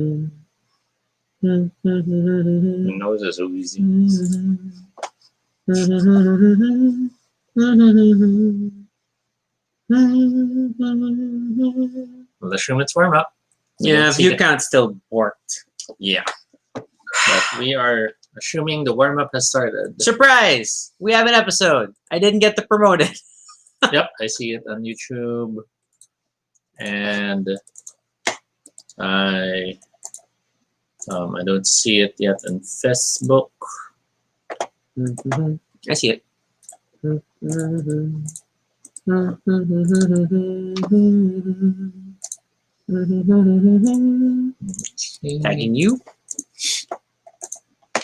Nose is so easy. Well, assume it's warm up. Yeah, view count still worked. Yeah. But we are assuming the warm up has started. Surprise! We have an episode. I didn't get to promote it. Yep, I see it on YouTube. And I don't see it yet on Facebook. I see it. Tagging you.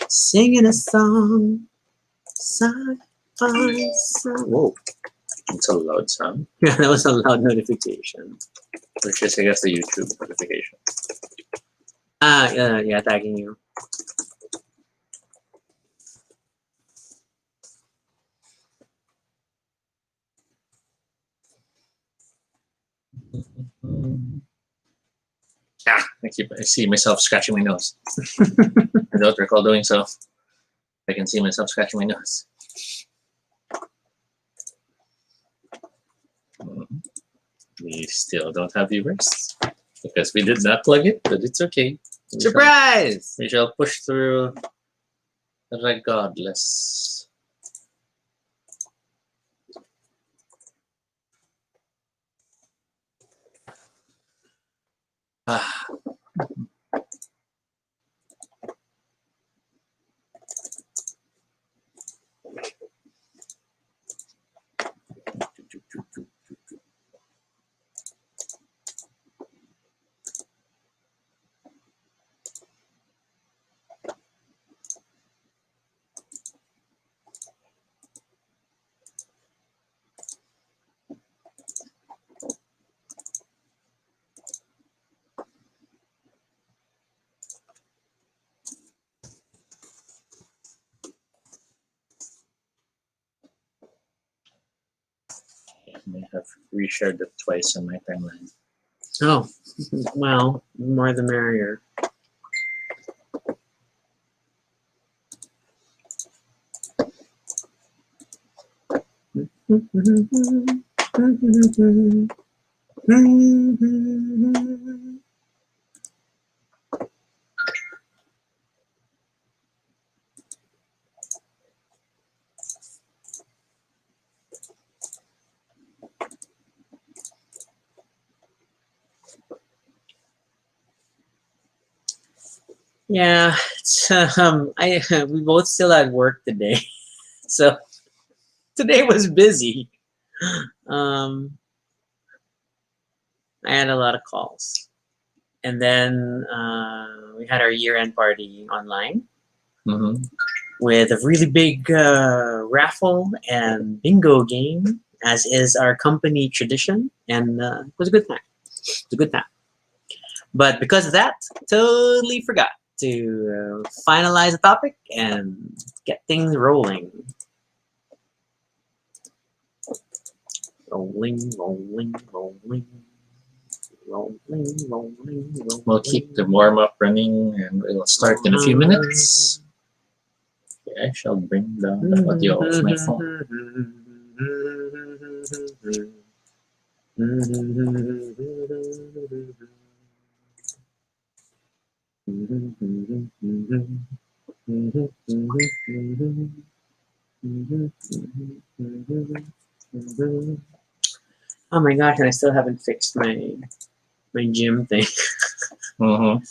Singing a song. Sci-fi song. Whoa. It's a loud sound. Yeah, that was a loud notification. Which is, I guess, the YouTube notification. Yeah, tagging you. I see myself scratching my nose. I don't recall doing so. I can see myself scratching my nose. We still don't have viewers because we did not plug it, but it's okay. Surprise! We shall push through regardless. I may have reshared it twice on my timeline. Oh, well, more the merrier. Yeah, it's, we both still had work today, so today was busy. I had a lot of calls, and then we had our year-end party online with a really big raffle and bingo game, as is our company tradition, and it was a good time. It was a good time. But because of that, totally forgot to finalize the topic and get things rolling. Rolling, rolling, rolling. Rolling, rolling, rolling. We'll keep the warm-up running and we'll start in a few minutes. Okay, I shall bring down the audio of my phone. Oh my gosh, and I still haven't fixed my gym thing. Tomorrow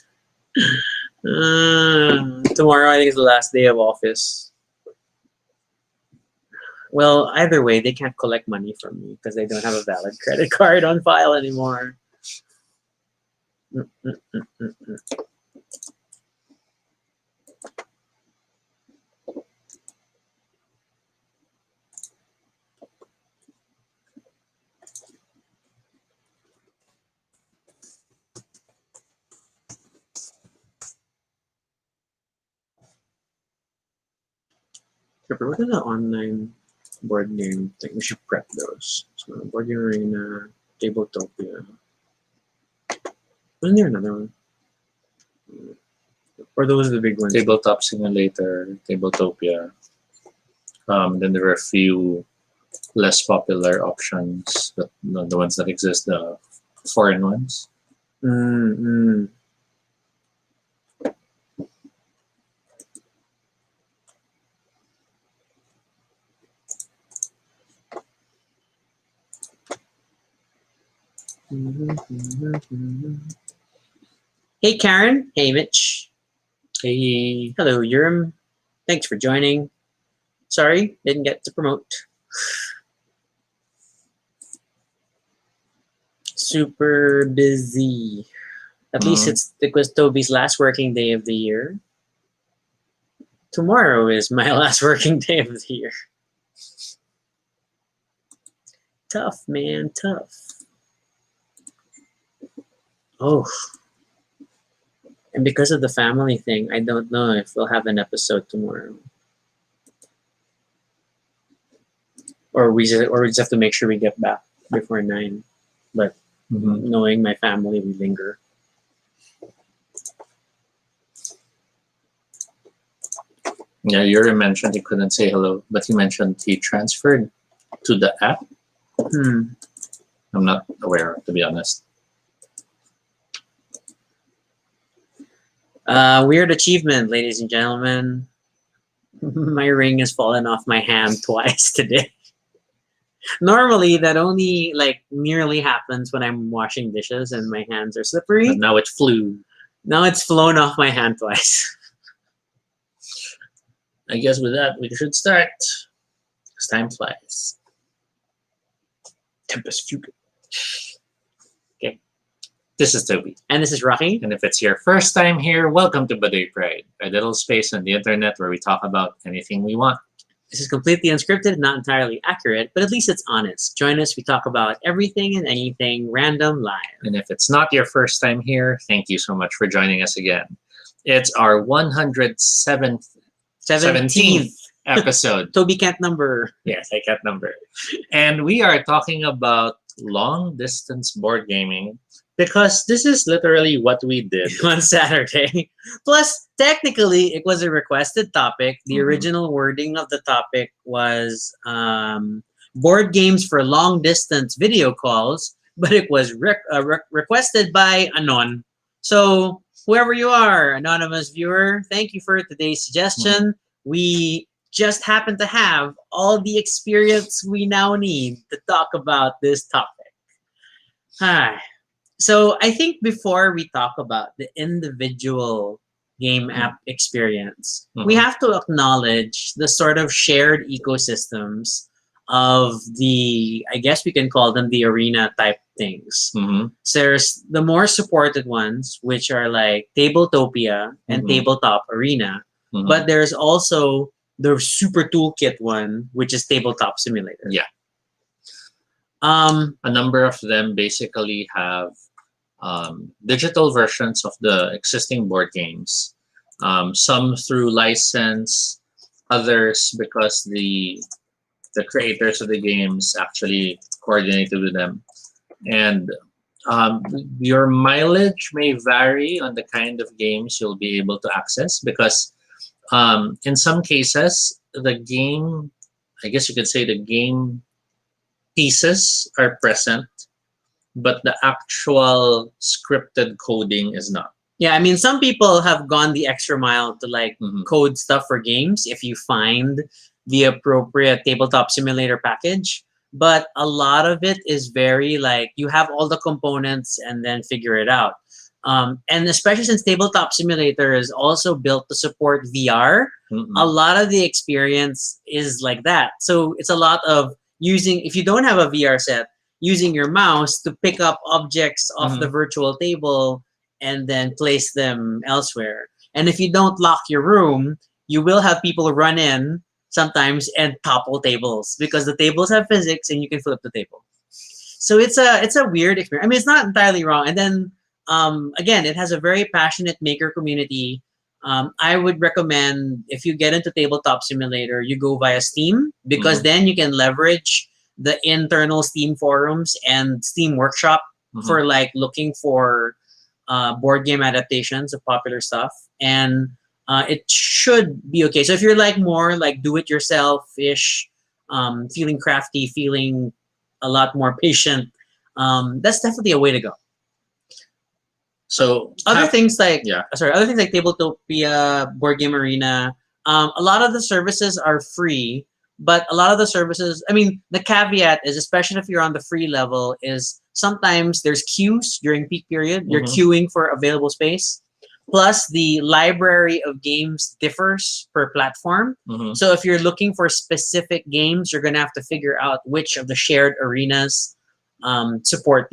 I think is the last day of office. Well, either way, they can't collect money from me because they don't have a valid credit card on file anymore. What is the online board game thing? We should prep those. So Board Game Arena, Tabletopia. Wasn't there another one? Or those are the big ones? Tabletop Simulator, Tabletopia. Then there are a few less popular options, but the ones that exist, the foreign ones. Mm-hmm. Hey Karen, hey Mitch, Hey, hello Urim, thanks for joining. Sorry, didn't get to promote. Super busy. At least it was Toby's last working day of the year. Tomorrow is my last working day of the year. Tough, man, tough. Oh. And because of the family thing, I don't know if we'll have an episode tomorrow. Or we just have to make sure we get back before 9. But knowing my family, we linger. Yeah, Yuri mentioned he couldn't say hello, but he mentioned he transferred to the app. I'm not aware, to be honest. Weird achievement, ladies and gentlemen. My ring has fallen off my hand twice today. Normally, that only nearly happens when I'm washing dishes and my hands are slippery. But now it flew. Now it's flown off my hand twice. I guess with that, we should start. Because time flies. Tempest Fugue. Okay. This is Toby. And this is Rocky. And if it's your first time here, welcome to Baduy Pride, a little space on the internet where we talk about anything we want. This is completely unscripted, not entirely accurate, but at least it's honest. Join us, we talk about everything and anything random live. And if it's not your first time here, thank you so much for joining us again. It's our 117th episode. Toby can't number. Yes, I can't number. And we are talking about long distance board gaming because this is literally what we did on Saturday. Plus, technically, it was a requested topic. The original wording of the topic was board games for long distance video calls, but it was requested by Anon. So, whoever you are, anonymous viewer, thank you for today's suggestion. We just happen to have all the experience we now need to talk about this topic. Hi. So I think before we talk about the individual game app experience, we have to acknowledge the sort of shared ecosystems of the, I guess we can call them the arena type things. So there's the more supported ones, which are like Tabletopia and Tabletop Arena. But there's also the super toolkit one, which is Tabletop Simulator. Yeah. A number of them basically have digital versions of the existing board games. Some through license, others because the creators of the games actually coordinated with them. And your mileage may vary on the kind of games you'll be able to access because in some cases, the game, I guess you could say the game pieces are present, but the actual scripted coding is not. Yeah, I mean, some people have gone the extra mile to code stuff for games if you find the appropriate Tabletop Simulator package. But a lot of it is very you have all the components and then figure it out. And especially since Tabletop Simulator is also built to support VR, a lot of the experience is like that. So it's a lot of using, if you don't have a VR set, using your mouse to pick up objects off the virtual table and then place them elsewhere. And if you don't lock your room, you will have people run in sometimes and topple tables because the tables have physics and you can flip the table. So it's a weird experience. I mean, it's not entirely wrong. And then again, it has a very passionate maker community. I would recommend if you get into Tabletop Simulator, you go via Steam because then you can leverage the internal Steam forums and Steam Workshop for looking for board game adaptations of popular stuff, and it should be okay. So if you're like more like do-it-yourself-ish, feeling crafty, feeling a lot more patient, that's definitely a way to go. So Other things like yeah. other things like Tabletopia, Board Game Arena, a lot of the services are free, but a lot of the services, I mean, the caveat is, especially if you're on the free level, is sometimes there's queues during peak period. You're queuing for available space. Plus, the library of games differs per platform. So if you're looking for specific games, you're going to have to figure out which of the shared arenas support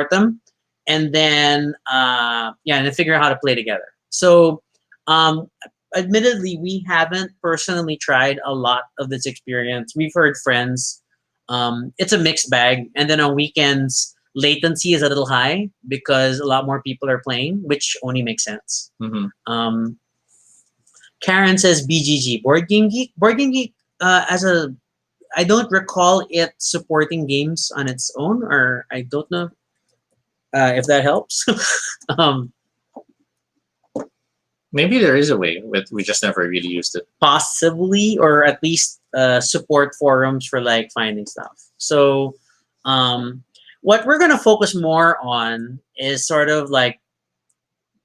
them. And then and then figure out how to play together. So admittedly, we haven't personally tried a lot of this experience. We've heard friends. It's a mixed bag. And then on weekends, latency is a little high because a lot more people are playing, which only makes sense. Karen says BGG, Board Game Geek. Board Game Geek, I don't recall it supporting games on its own, or I don't know if that helps. Maybe there is a way, but we just never really used it. Possibly, or at least support forums for like finding stuff. So what we're going to focus more on is sort of like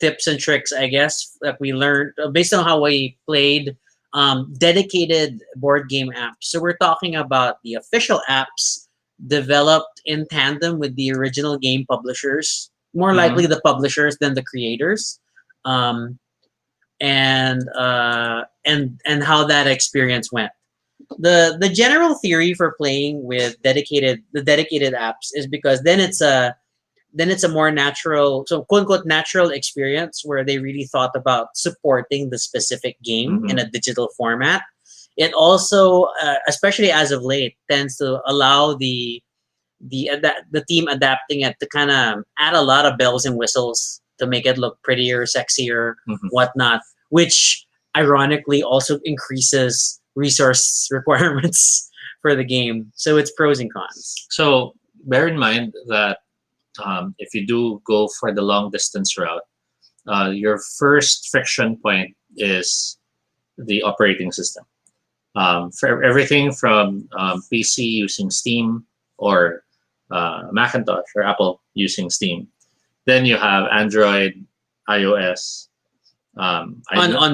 tips and tricks, I guess, that we learned based on how we played dedicated board game apps. So we're talking about the official apps developed in tandem with the original game publishers, more likely the publishers than the creators, and how that experience went. The general theory for playing with dedicated apps is because then it's a more natural, so quote unquote natural experience where they really thought about supporting the specific game in a digital format. It also, especially as of late, tends to allow the team adapting it to kind of add a lot of bells and whistles to make it look prettier, sexier, whatnot, which ironically also increases resource requirements for the game. So it's pros and cons. So bear in mind that if you do go for the long distance route, your first friction point is the operating system. For everything from PC using Steam or Macintosh or Apple using Steam. Then you have Android, iOS. On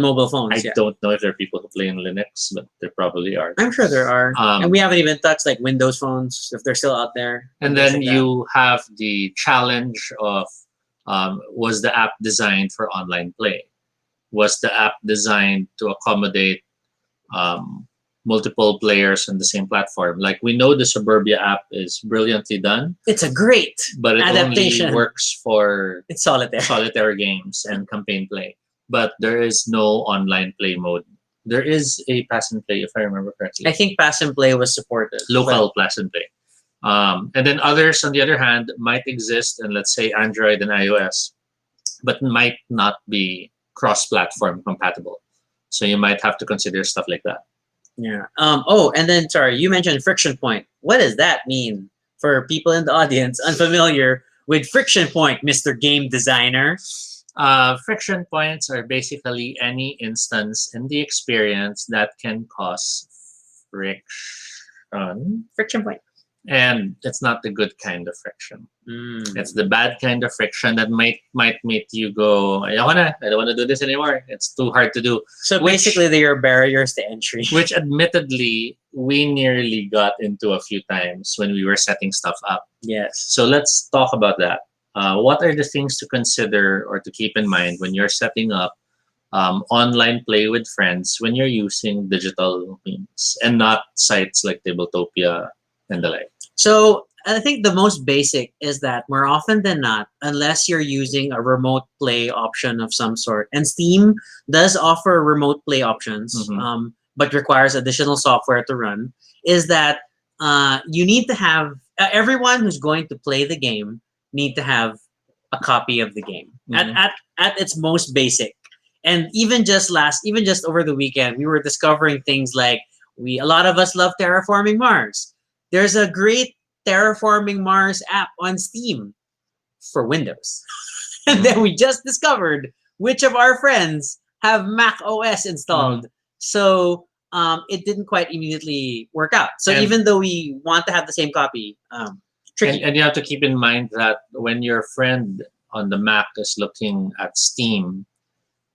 mobile phones. I don't know if there are people who play in Linux, but there probably are. I'm sure there are. And we haven't even touched like Windows phones, if they're still out there. And then you have the challenge of, was the app designed for online play? Was the app designed to accommodate multiple players on the same platform? Like, we know the Suburbia app is brilliantly done. It's a great but it adaptation. Only works for it's solitaire games and campaign play. But there is no online play mode. There is a pass and play, if I remember correctly. I think pass and play was supported. Local pass and play. And then others, on the other hand, might exist in, let's say, Android and iOS, but might not be cross-platform compatible. So you might have to consider stuff like that. Yeah. And then, sorry, you mentioned friction point. What does that mean for people in the audience unfamiliar with friction point, Mr. Game Designer? Friction points are basically any instance in the experience that can cause friction. Friction point. And it's not the good kind of friction. It's the bad kind of friction that might make you go, I don't want to do this anymore. It's too hard to do. So basically, they are barriers to entry. Which admittedly, we nearly got into a few times when we were setting stuff up. Yes. So let's talk about that. What are the things to consider or to keep in mind when you're setting up online play with friends when you're using digital means and not sites like Tabletopia and the like? So I think the most basic is that more often than not, unless you're using a remote play option of some sort, and Steam does offer remote play options, but requires additional software to run, is that you need to have, everyone who's going to play the game need to have a copy of the game at its most basic. And even just over the weekend, we were discovering things like a lot of us love Terraforming Mars. There's a great Terraforming Mars app on Steam for Windows. And then we just discovered which of our friends have Mac OS installed. So it didn't quite immediately work out. So And- even though we want to have the same copy, tricky. And you have to keep in mind that when your friend on the Mac is looking at Steam,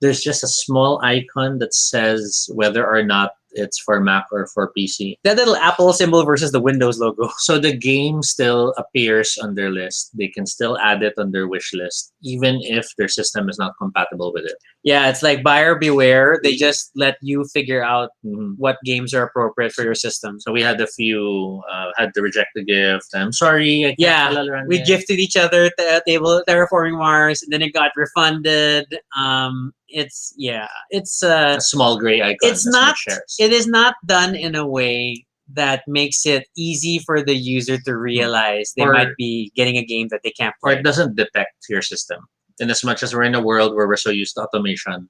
there's just a small icon that says whether or not it's for Mac or for PC. That little Apple symbol versus the Windows logo. So the game still appears on their list. They can still add it on their wish list, even if their system is not compatible with it. Yeah, it's like buyer beware. They just let you figure out Mhm. what games are appropriate for your system. So we had a few had to reject the gift. I'm sorry. I can't Yeah, run we it. gifted each other table terraforming Mars, and then it got refunded. It's a small gray icon. it's as not Mitch shares. it is not done in a way that makes it easy for the user to realize they Or- might be getting a game that they can't Or play. it doesn't detect your system. In as much as we're in a world where we're so used to automation,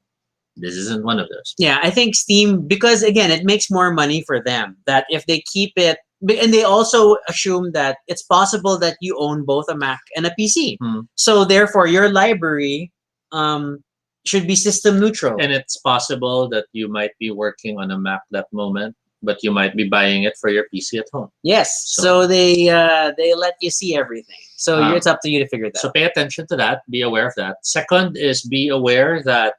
this isn't one of those. Yeah, I think Steam, because again, it makes more money for them. That if they keep it, and they also assume that it's possible that you own both a Mac and a PC. Hmm. So therefore, your library should be system neutral. And it's possible that you might be working on a Mac that moment, but you might be buying it for your PC at home. Yes, So- so they let you see everything. So it's up to you to figure that So out. pay attention to that. Be aware of that. Second is be aware that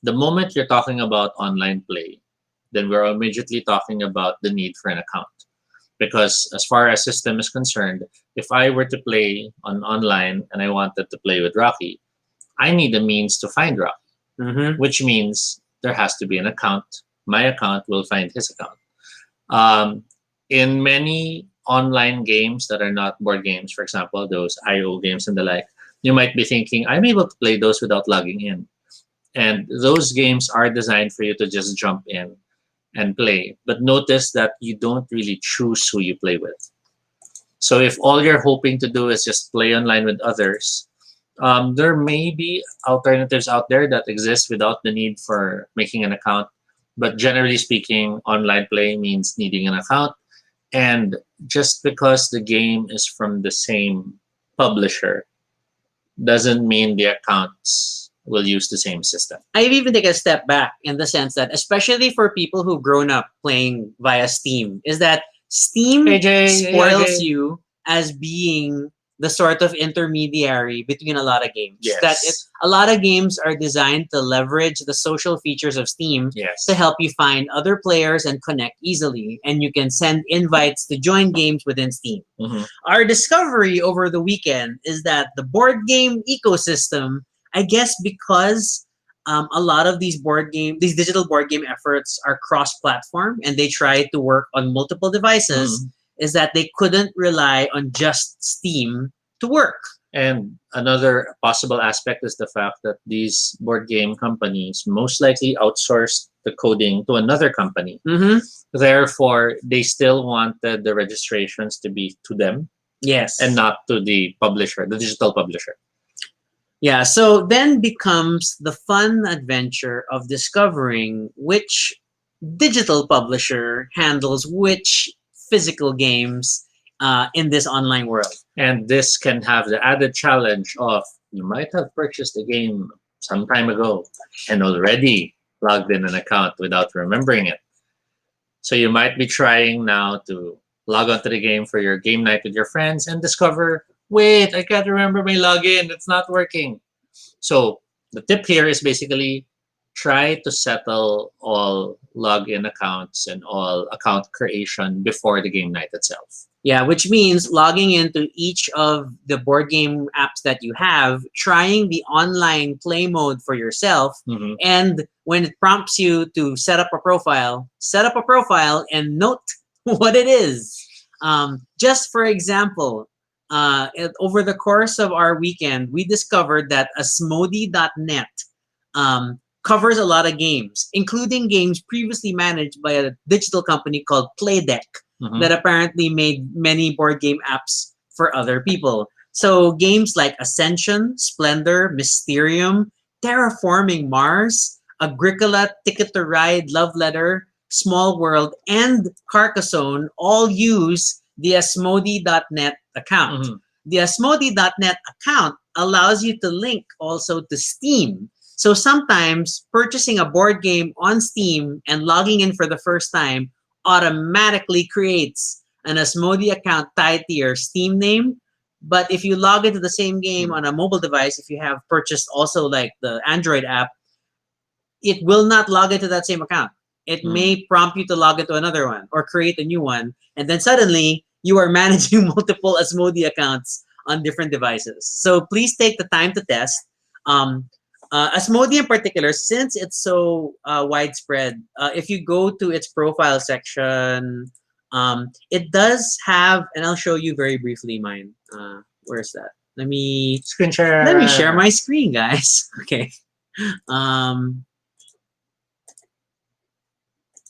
the moment you're talking about online play, then we're immediately talking about the need for an account. Because as far as system is concerned, if I were to play on online and I wanted to play with Rocky, I need a means to find Rocky, Mm-hmm. which means there has to be an account. My account will find his account. In many online games that are not board games, for example, those IO games and the like, you might be thinking, I'm able to play those without logging in. And those games are designed for you to just jump in and play. But notice that you don't really choose who you play with. So if all you're hoping to do is just play online with others, there may be alternatives out there that exist without the need for making an account. But generally speaking, online play means needing an account. And just because the game is from the same publisher doesn't mean the accounts will use the same system. I'd even take a step back in the sense that, especially for people who've grown up playing via Steam, is that Steam spoils you as being the sort of intermediary between a lot of games. Yes. That a lot of games are designed to leverage the social features of Steam Yes. to help you find other players and connect easily. And you can send invites to join games within Steam. Mhm. Our discovery over the weekend is that the board game ecosystem, I guess because a lot of these digital board game efforts are cross-platform and they try to work on multiple devices, is that they couldn't rely on just Steam to work. And another possible aspect is the fact that these board game companies most likely outsourced the coding to another company. Mm-hmm. Therefore, they still wanted the registrations to be to them Yes. and not to the publisher, the digital publisher. Yeah, so then becomes the fun adventure of discovering which digital publisher handles which physical games in this online world. And this can have the added challenge of you might have purchased a game some time ago and already logged in an account without remembering it. So you might be trying now to log onto the game for your game night with your friends and discover, wait, I can't remember my login. It's not working. So the tip here is basically try to settle all login accounts and all account creation before the game night itself. Yeah, which means logging into each of the board game apps that you have, trying the online play mode for yourself, Mhm. and when it prompts you to set up a profile and note what it is. Just for example, over the course of our weekend, we discovered that Asmodi.net covers a lot of games, including games previously managed by a digital company called Playdeck Mhm. that apparently made many board game apps for other people. So games like Ascension, Splendor, Mysterium, Terraforming Mars, Agricola, Ticket to Ride, Love Letter, Small World, and Carcassonne all use the Asmodi.net account. Mhm. the Asmodi.net account allows you to link also to Steam. So sometimes purchasing a board game on Steam and logging in for the first time automatically creates an Asmodi account tied to your Steam name. But if you log into the same game on a mobile device, if you have purchased also like the Android app, it will not log into that same account. It may prompt you to log into another one or create a new one. And then suddenly you are managing multiple Asmodi accounts on different devices. So please take the time to test. Asmodi in particular, since it's so widespread, if you go to its profile section, it does have, and I'll show you very briefly mine. Where's that? Let me Screen share. Let me share my screen, guys. Okay.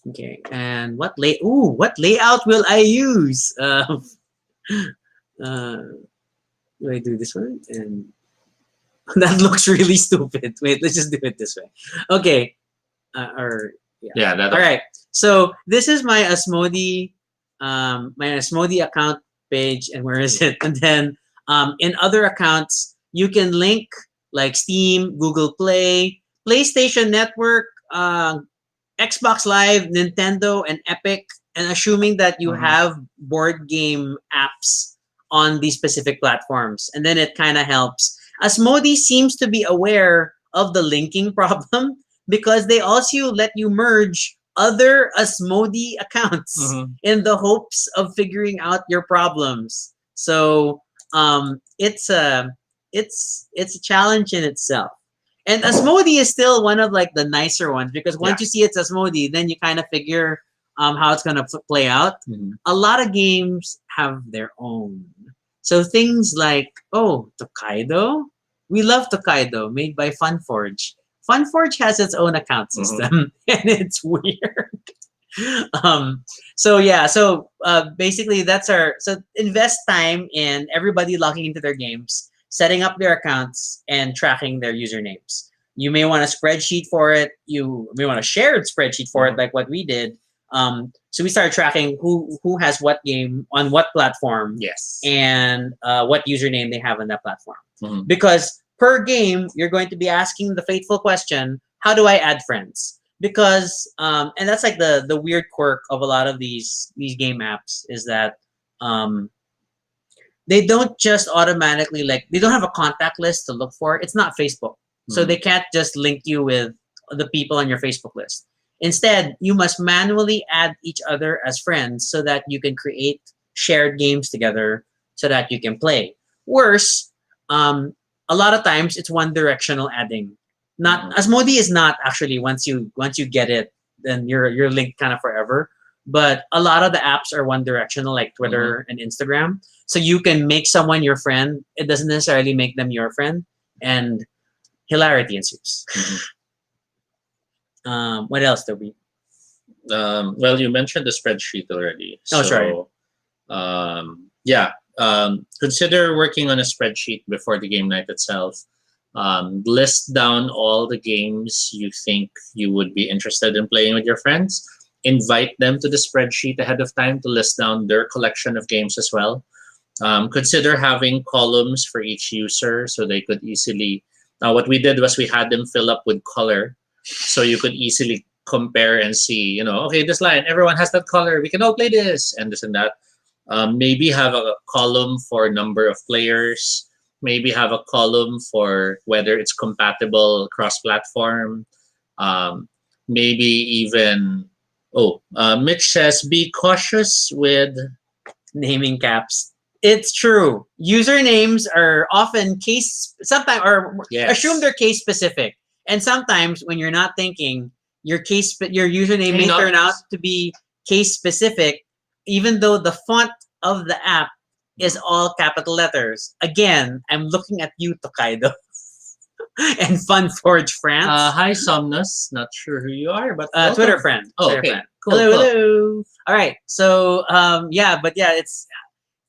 Okay, and what layout will I use? Do I do this one? And that looks really stupid. Wait, let's just do it this way. Okay. Yeah. All right. So this is my Asmodi, account page, and where is it? And then in other accounts, you can link like Steam, Google Play, PlayStation Network, Xbox Live, Nintendo, and Epic, and assuming that you have board game apps on these specific platforms. And then it kind of helps. Asmodi seems to be aware of the linking problem because they also let you merge other Asmodi accounts in the hopes of figuring out your problems. So it's a challenge in itself. And Asmodi is still one of like the nicer ones because once you see it's Asmodi, then you kind of figure how it's gonna play out. A lot of games have their own. So things like Tokaido, we love Tokaido, made by FunForge. FunForge has its own account system, and it's weird. So basically that's so invest time in everybody logging into their games, setting up their accounts, and tracking their usernames. You may want a spreadsheet for it. You may want a shared spreadsheet for it, like what we did. So we started tracking who has what game on what platform, and what username they have on that platform. Because per game, you're going to be asking the fateful question, how do I add friends? Because and that's like the weird quirk of a lot of these game apps is that they don't just automatically they don't have a contact list to look for. It's not Facebook. So they can't just link you with the people on your Facebook list. Instead, you must manually add each other as friends so that you can create shared games together so that you can play. Worse, a lot of times it's one directional adding. Not Asmodi is not actually once you get it, then you're linked kind of forever. But a lot of the apps are one directional, like Twitter and Instagram. So you can make someone your friend. It doesn't necessarily make them your friend, and hilarity ensues. What else do we? Well, you mentioned the spreadsheet already. Oh, sorry. Consider working on a spreadsheet before the game night itself. List down all the games you think you would be interested in playing with your friends. Invite them to the spreadsheet ahead of time to list down their collection of games as well. Consider having columns for each user so they could easily... what we did was we had them fill up with color so you could easily compare and see, okay, this line, everyone has that color. We can all play this and this and that. Maybe have a column for number of players. Maybe have a column for whether it's compatible cross-platform. Maybe even... Mitch says, be cautious with naming caps. It's true. Usernames are often assume they're case specific. And sometimes when you're not thinking, your username may turn out to be case specific, even though the font of the app is all capital letters. Again, I'm looking at you, Tokaido. And FunForge France. Hi, Samnas. Not sure who you are, but Twitter friend. Oh, Twitter okay. friend. Cool, hello. All right. So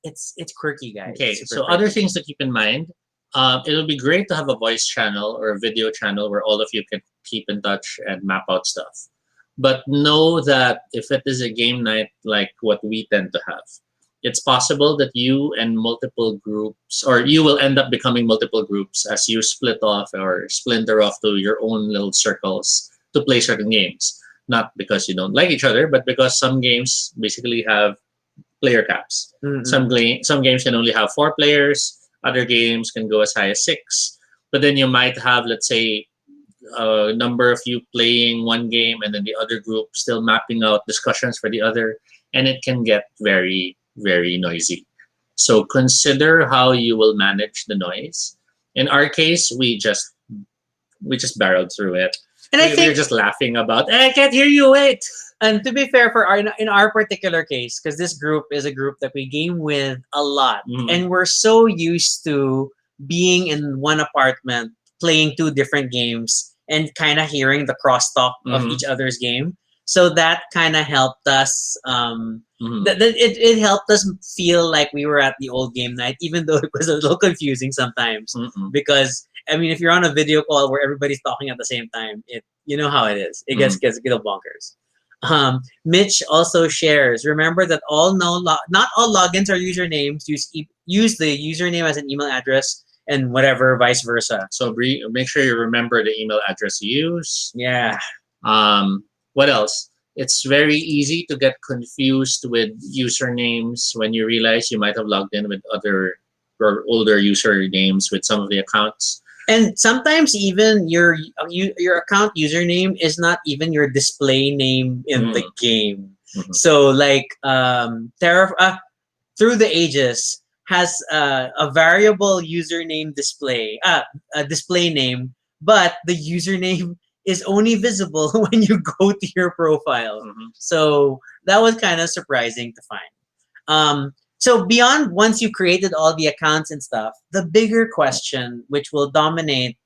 it's quirky, guys. Okay. So other things to keep in mind. It'll be great to have a voice channel or a video channel where all of you can keep in touch and map out stuff. But know that if it is a game night like what we tend to have, it's possible that you and multiple groups, or you will end up becoming multiple groups as you split off or splinter off to your own little circles to play certain games. Not because you don't like each other, but because some games basically have player caps. Some games can only have 4 players. Other games can go as high as 6. But then you might have, let's say, a number of you playing one game and then the other group still mapping out discussions for the other, and it can get very, very noisy. So consider how you will manage the noise. In our case, we just barreled through it. And I We think, were just laughing about, I can't hear you, wait. and to be fair, for in our particular case, because this group is a group that we game with a lot, and we're so used to being in one apartment playing 2 different games and kind of hearing the crosstalk of each other's game. So that kind of helped us. It helped us feel like we were at the old game night, even though it was a little confusing sometimes. Because I mean, if you're on a video call where everybody's talking at the same time, you know how it is. It gets a little bonkers. Mitch also shares. Remember that not all logins are usernames. Use the username as an email address and whatever, vice versa. So make sure you remember the email address you use. Yeah. What else? It's very easy to get confused with usernames when you realize you might have logged in with other or older usernames with some of the accounts. And sometimes even your account username is not even your display name in the game. So like Through the Ages has a variable username display, a display name, but the username is only visible when you go to your profile. So that was kind of surprising to find. So beyond once you created all the accounts and stuff, the bigger question, which will dominate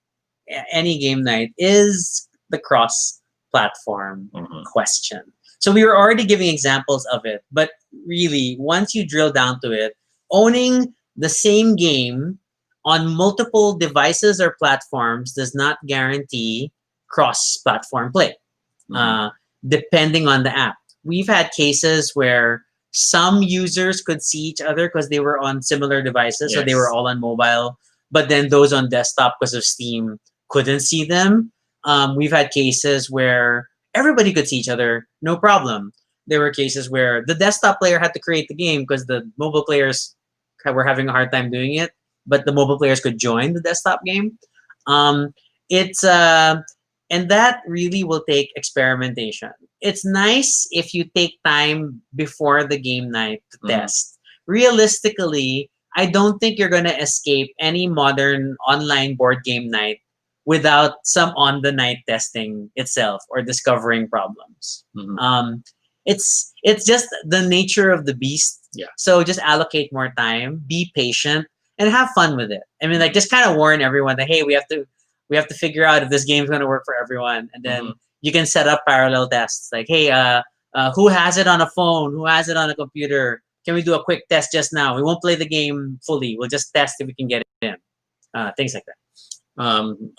any game night, is the cross-platform question. So we were already giving examples of it, but really, once you drill down to it, owning the same game on multiple devices or platforms does not guarantee cross-platform play, depending on the app. We've had cases where some users could see each other because they were on similar devices, so they were all on mobile, but then those on desktop because of Steam couldn't see them. We've had cases where everybody could see each other, no problem. There were cases where the desktop player had to create the game because the mobile players were having a hard time doing it, but the mobile players could join the desktop game. And that really will take experimentation. It's nice if you take time before the game night to test. Realistically, I don't think you're going to escape any modern online board game night without some on-the-night testing itself or discovering problems. It's just the nature of the beast. Yeah. So just allocate more time, be patient, and have fun with it. I mean, like, just kind of warn everyone that, hey, we have to figure out if this game's going to work for everyone. And then you can set up parallel tests. Like, hey, who has it on a phone? Who has it on a computer? Can we do a quick test just now? We won't play the game fully. We'll just test if we can get it in. Things like that.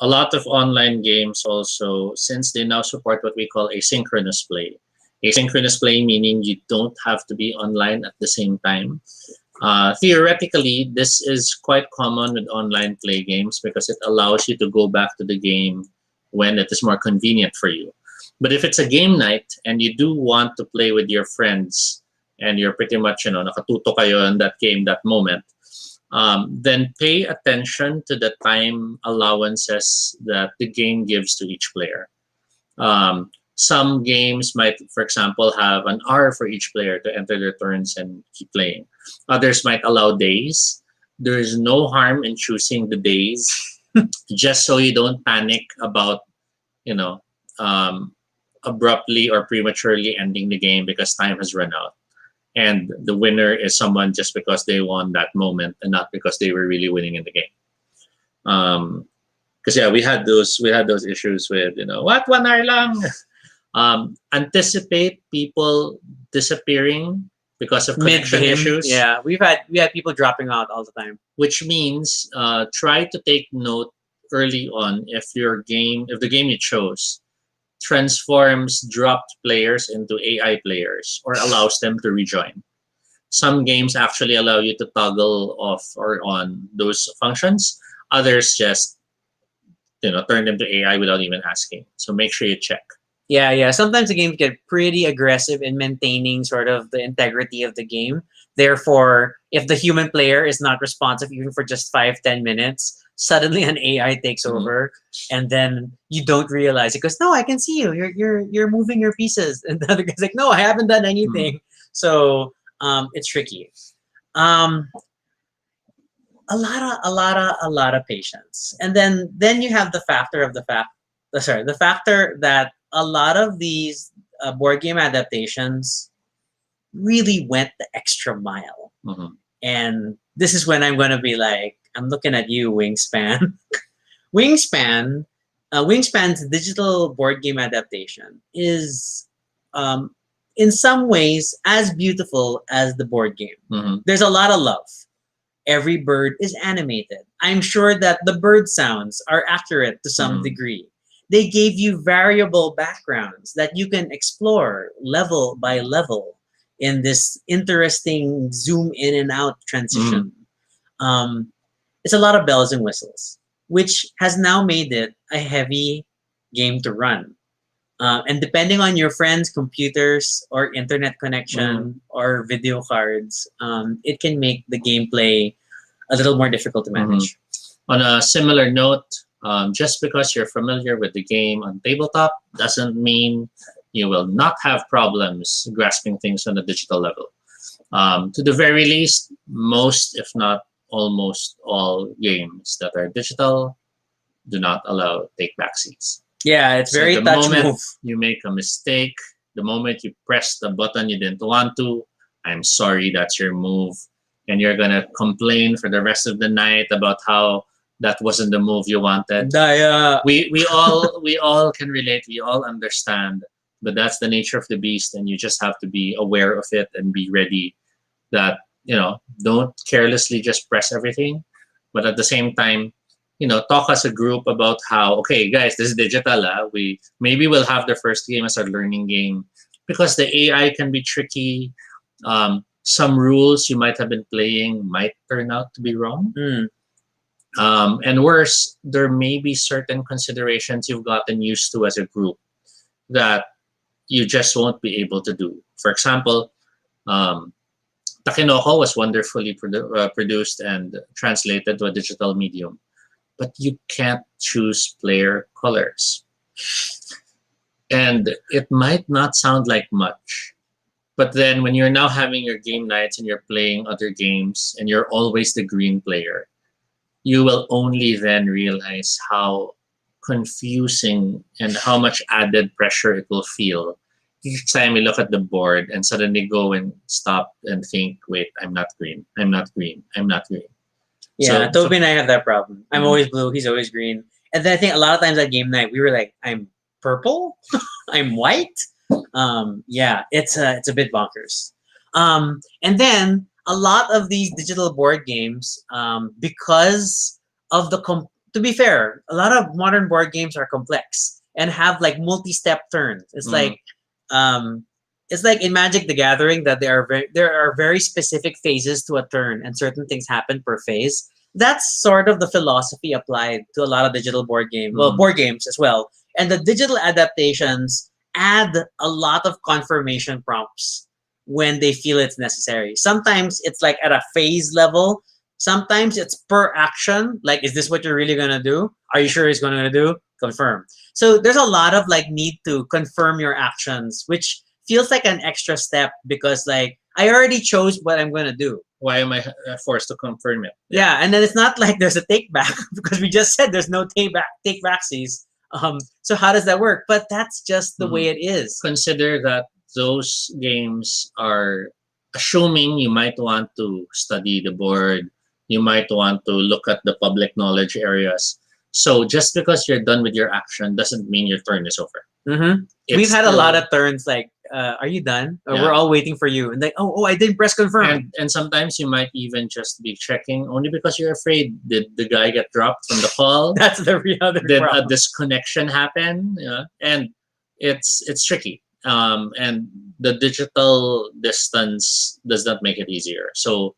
A lot of online games also, since they now support what we call asynchronous play. Asynchronous play meaning you don't have to be online at the same time. Theoretically, this is quite common with online play games because it allows you to go back to the game when it is more convenient for you. But if it's a game night and you do want to play with your friends and you're pretty much, nakatuto kayo in that game, that moment, then pay attention to the time allowances that the game gives to each player. Some games might, for example, have an hour for each player to enter their turns and keep playing. Others might allow days. There is no harm in choosing the days just so you don't panic about, abruptly or prematurely ending the game because time has run out. And the winner is someone just because they won that moment and not because they were really winning in the game. Because we had those issues with, 1 hour lang? Anticipate people disappearing because of connection issues. Yeah, we had people dropping out all the time. Which means try to take note early on if the game you chose transforms dropped players into AI players or allows them to rejoin. Some games actually allow you to toggle off or on those functions. Others just turn them to AI without even asking. So make sure you check. Yeah. Sometimes the games get pretty aggressive in maintaining sort of the integrity of the game. Therefore, if the human player is not responsive even for just 5-10 minutes, suddenly an AI takes Mhm. over, and then you don't realize it. Goes, no, I can see you. You're moving your pieces, and the other guy's like, no, I haven't done anything. So it's tricky. Um, a lot of patience, and then you have the factor of the factor that a lot of these board game adaptations really went the extra mile. Mhm. And this is when I'm going to be like, I'm looking at you, Wingspan. Wingspan, Wingspan's digital board game adaptation is, um, in some ways, as beautiful as the board game. Mhm. There's a lot of love. Every bird is animated. I'm sure that the bird sounds are accurate to some Mhm. degree. They gave you variable backgrounds that you can explore level by level in this interesting zoom in and out transition. It's a lot of bells and whistles, which has now made it a heavy game to run. And depending on your friends' computers or internet connection or video cards, it can make the gameplay a little more difficult to manage. On a similar note, just because you're familiar with the game on tabletop doesn't mean you will not have problems grasping things on a digital level. To the very least, most, if not almost all games that are digital do not allow take backseats. Yeah, it's So very the touch moment move. you make a mistake, the moment you press the button you didn't want to, I'm sorry, that's your move. And you're gonna complain for the rest of the night about how that wasn't the move you wanted. Daya. We all can relate, we all understand, but that's the nature of the beast, and you just have to be aware of it and be ready that, don't carelessly just press everything, but at the same time, talk as a group about how, okay, guys, this is digital. We'll have the first game as a learning game because the AI can be tricky. Some rules you might have been playing might turn out to be wrong. And worse, there may be certain considerations you've gotten used to as a group that you just won't be able to do. For example, Takenoko was wonderfully produced and translated to a digital medium, but you can't choose player colors. And it might not sound like much, but then when you're now having your game nights and you're playing other games and you're always the green player, you will only then realize how confusing and how much added pressure it will feel each time you look at the board and suddenly go and stop and think, wait, I'm not green, I'm not green, I'm not green. Yeah, So- Toby and I have that problem. I'm Mhm. always blue, he's always green. And then I think a lot of times at game night, we were like, I'm purple? I'm white? Yeah, it's a bit bonkers. And then a lot of these digital board games, because of to be fair, a lot of modern board games are complex and have like multi-step turns. Um, it's like in Magic the Gathering that there are very specific phases to a turn, and certain things happen per phase. That's sort of the philosophy applied to a lot of digital board games as well. And the digital adaptations add a lot of confirmation prompts when they feel it's necessary. Sometimes it's like at a phase level. Sometimes it's per action. Like, is this what you're really gonna do? Are you sure it's gonna do? Confirm. So there's a lot of like need to confirm your actions, which feels like an extra step because like I already chose what I'm gonna do. Why am I forced to confirm it? Yeah, and then it's not like there's a take back because we just said there's no take backsies. So how does that work? But that's just the way it is. Consider that those games are assuming you might want to study the board, you might want to look at the public knowledge areas. So just because you're done with your action doesn't mean your turn is over. We've had a lot of turns like, are you done? Or we're all waiting for you. And like, oh, I didn't press confirm. And sometimes you might even just be checking only because you're afraid. Did the guy get dropped from the call? That's the other Did problem. a disconnection happen? And it's tricky. and the digital distance does not make it easier. So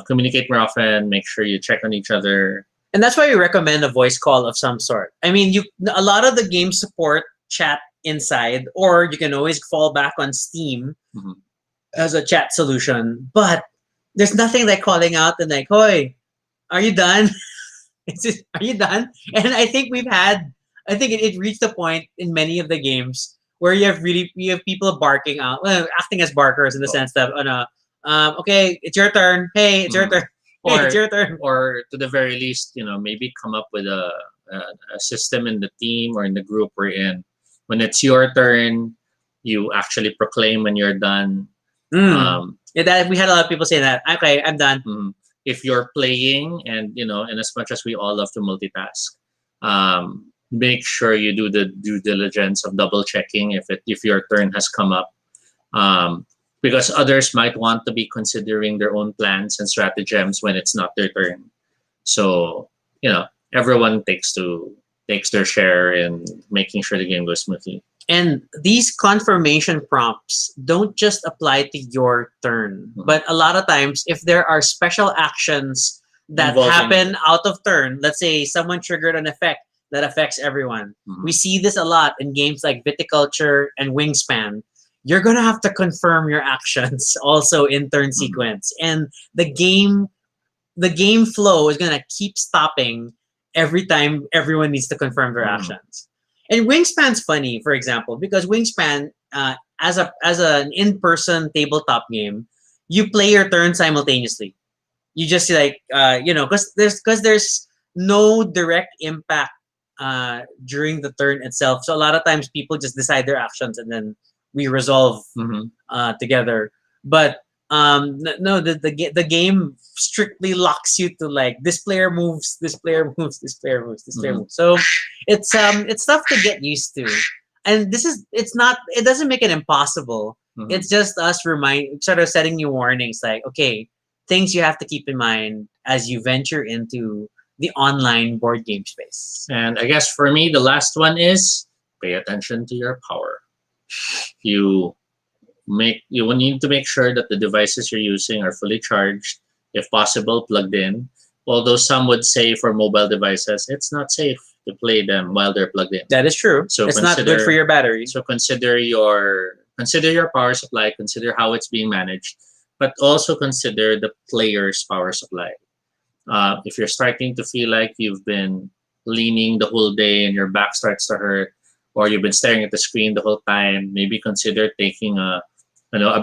communicate more often. Make sure you check on each other. And that's why we recommend a voice call of some sort. I mean, a lot of the games support chat inside, or you can always fall back on Steam as a chat solution. But there's nothing like calling out and like, "Hoy, are you done? Are you done?" And I think it reached a point in many of the games where you have people barking out, well, acting as barkers in the sense that, okay, it's your turn. Hey, it's your turn. Hey, it's your turn. Or to the very least, maybe come up with a system in the team or in the group we're in. When it's your turn, you actually proclaim when you're done. That we had a lot of people say that. Okay, I'm done. If you're playing, and as much as we all love to multitask, make sure you do the due diligence of double checking if your turn has come up, because others might want to be considering their own plans and stratagems when it's not their turn. So everyone takes their share in making sure the game goes smoothly. And these confirmation prompts don't just apply to your turn, but a lot of times if there are special actions that happen out of turn, let's say someone triggered an effect that affects everyone. We see this a lot in games like Viticulture and Wingspan. You're going to have to confirm your actions also in turn sequence. And the game flow is going to keep stopping every time everyone needs to confirm their actions. And Wingspan's funny, for example, because Wingspan, as an in-person tabletop game, you play your turn simultaneously. You just because there's no direct impact during the turn itself. So a lot of times people just decide their actions and then we resolve together. But no, the game strictly locks you to like this player moves, this player moves, this player moves, this player moves. So it's tough to get used to. And it doesn't make it impossible. It's just us sort of setting you warnings like, okay, things you have to keep in mind as you venture into the online board game space. And I guess for me, the last one is pay attention to your power. You will need to make sure that the devices you're using are fully charged, if possible, plugged in. Although some would say for mobile devices, it's not safe to play them while they're plugged in. That is true. So it's not good for your battery. So consider your power supply, consider how it's being managed, but also consider the player's power supply. If you're starting to feel like you've been leaning the whole day and your back starts to hurt, or you've been staring at the screen the whole time, maybe consider taking a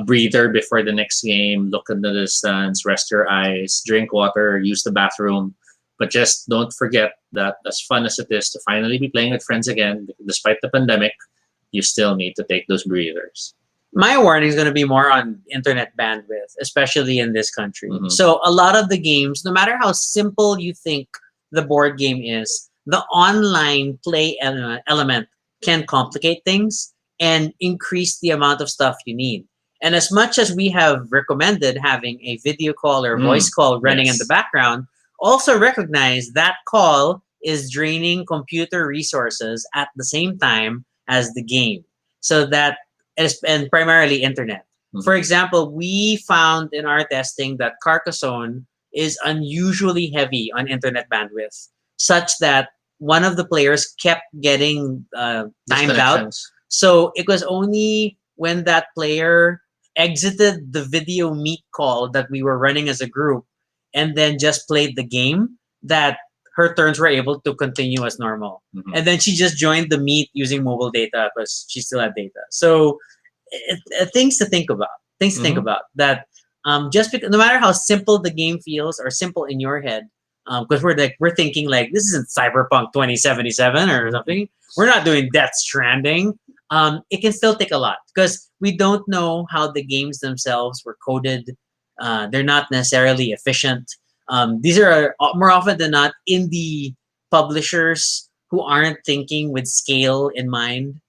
breather before the next game, look at the distance, rest your eyes, drink water, use the bathroom. But just don't forget that as fun as it is to finally be playing with friends again, despite the pandemic, you still need to take those breathers. My warning is going to be more on internet bandwidth, especially in this country. So a lot of the games, no matter how simple you think the board game is, the online play element can complicate things and increase the amount of stuff you need. And as much as we have recommended having a video call or voice call running in the background, also recognize that call is draining computer resources at the same time as the game. So that and primarily internet. For example, we found in our testing that Carcassonne is unusually heavy on internet bandwidth, such that one of the players kept getting timed out. So it was only when that player exited the video meet call that we were running as a group and then just played the game that her turns were able to continue as normal. And then she just joined the meet using mobile data because she still had data. So things to think about. That just because, no matter how simple the game feels or simple in your head, because we're thinking like this isn't Cyberpunk 2077 or something. We're not doing Death Stranding. It can still take a lot because we don't know how the games themselves were coded. They're not necessarily efficient. These are more often than not indie publishers who aren't thinking with scale in mind.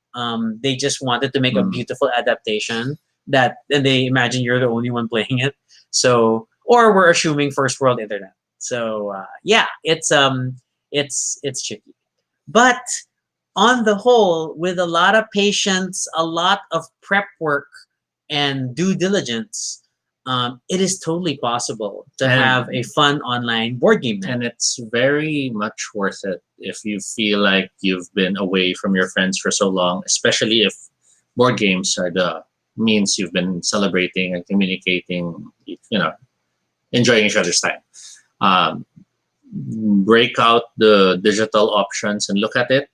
They just wanted to make a beautiful adaptation and they imagine you're the only one playing it. So, or we're assuming first world internet. So yeah, it's tricky. But on the whole, with a lot of patience, a lot of prep work, and due diligence, it is totally possible to have a fun online board game night. And it's very much worth it if you feel like you've been away from your friends for so long, especially if board games are the means you've been celebrating and communicating, enjoying each other's time. Break out the digital options and look at it.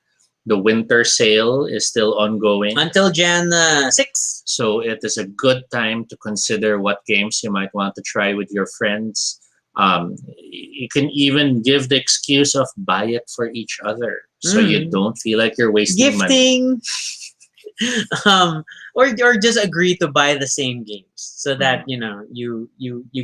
The winter sale is still ongoing until Jan 6. So it is a good time to consider what games you might want to try with your friends. You can even give the excuse of buy it for each other, so you don't feel like you're wasting gifting money. Or just agree to buy the same games so that you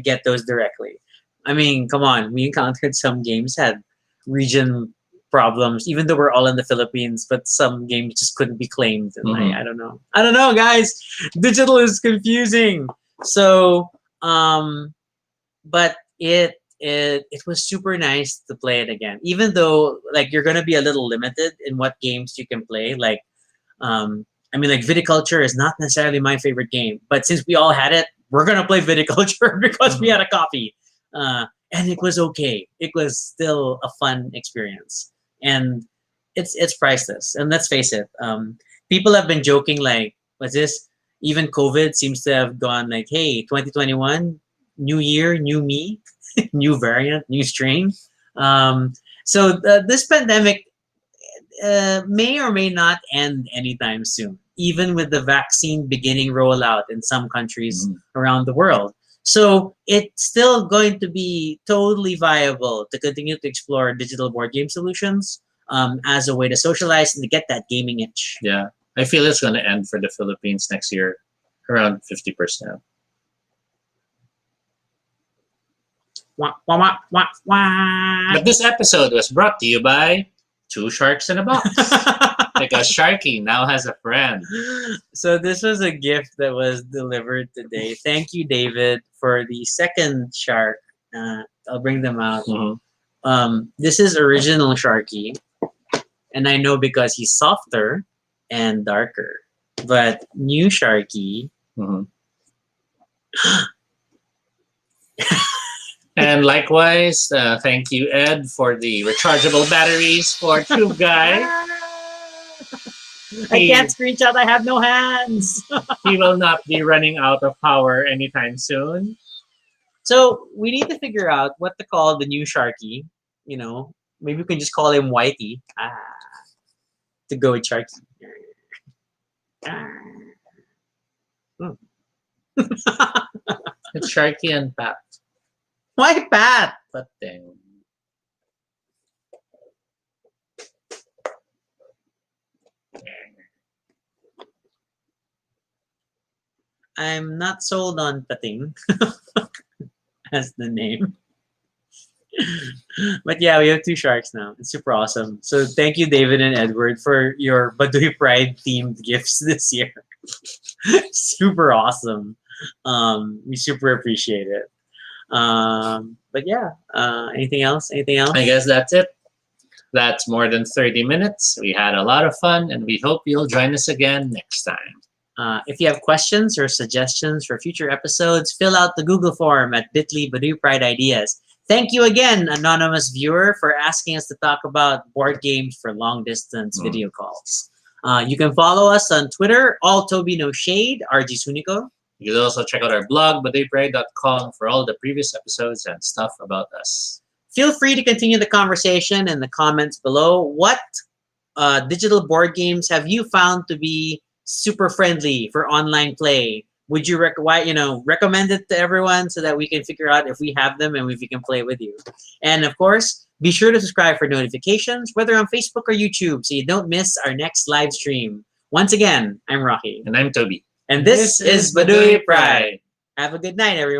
get those directly. I mean, come on, we encountered some games had region problems, even though we're all in the Philippines, but some games just couldn't be claimed. And I don't know, guys. Digital is confusing. So, but it was super nice to play it again, even though like you're gonna be a little limited in what games you can play. Like, like Viticulture is not necessarily my favorite game, but since we all had it, we're gonna play Viticulture because we had a copy, and it was okay. It was still a fun experience. And it's priceless. And let's face it, people have been joking like, what's this? Even COVID seems to have gone like, hey, 2021, new year, new me, new variant, new strain. So this pandemic may or may not end anytime soon, even with the vaccine beginning rollout in some countries around the world. So it's still going to be totally viable to continue to explore digital board game solutions as a way to socialize and to get that gaming itch. Yeah, I feel it's going to end for the Philippines next year, around 50%. Wah, wah, wah, wah, wah. But this episode was brought to you by Two Sharks in a Box. Because Sharky now has a friend. So this was a gift that was delivered today. Thank you, David, for the second shark. I'll bring them out. This is original Sharky. And I know because he's softer and darker. But new Sharky. And likewise, thank you, Ed, for the rechargeable batteries for Tube Guy. I can't screenshot. I have no hands. He will not be running out of power anytime soon. So we need to figure out what to call the new Sharky. Maybe we can just call him Whitey. To go with Sharky. It's Sharky and Pat. Why Pat? But then. I'm not sold on Pating as the name. But yeah, we have two sharks now. It's super awesome. So thank you, David and Edward, for your Baduy Pride themed gifts this year. Super awesome. We super appreciate it. But yeah, anything else? Anything else? I guess that's it. That's more than 30 minutes. We had a lot of fun, and we hope you'll join us again next time. If you have questions or suggestions for future episodes, fill out the Google form at bit.ly Baduy Pride Ideas. Thank you again, anonymous viewer, for asking us to talk about board games for long-distance video calls. You can follow us on Twitter, all Toby No Shade, RG Sunico. You can also check out our blog, baduypride.com, for all the previous episodes and stuff about us. Feel free to continue the conversation in the comments below. What digital board games have you found to be super friendly for online play? Would you recommend it to everyone so that we can figure out if we have them and if we can play with you? And of course, be sure to subscribe for notifications, whether on Facebook or YouTube, so you don't miss our next live stream. Once again, I'm Rocky. And I'm Toby. And this is Baduy Pride. Have a good night, everyone.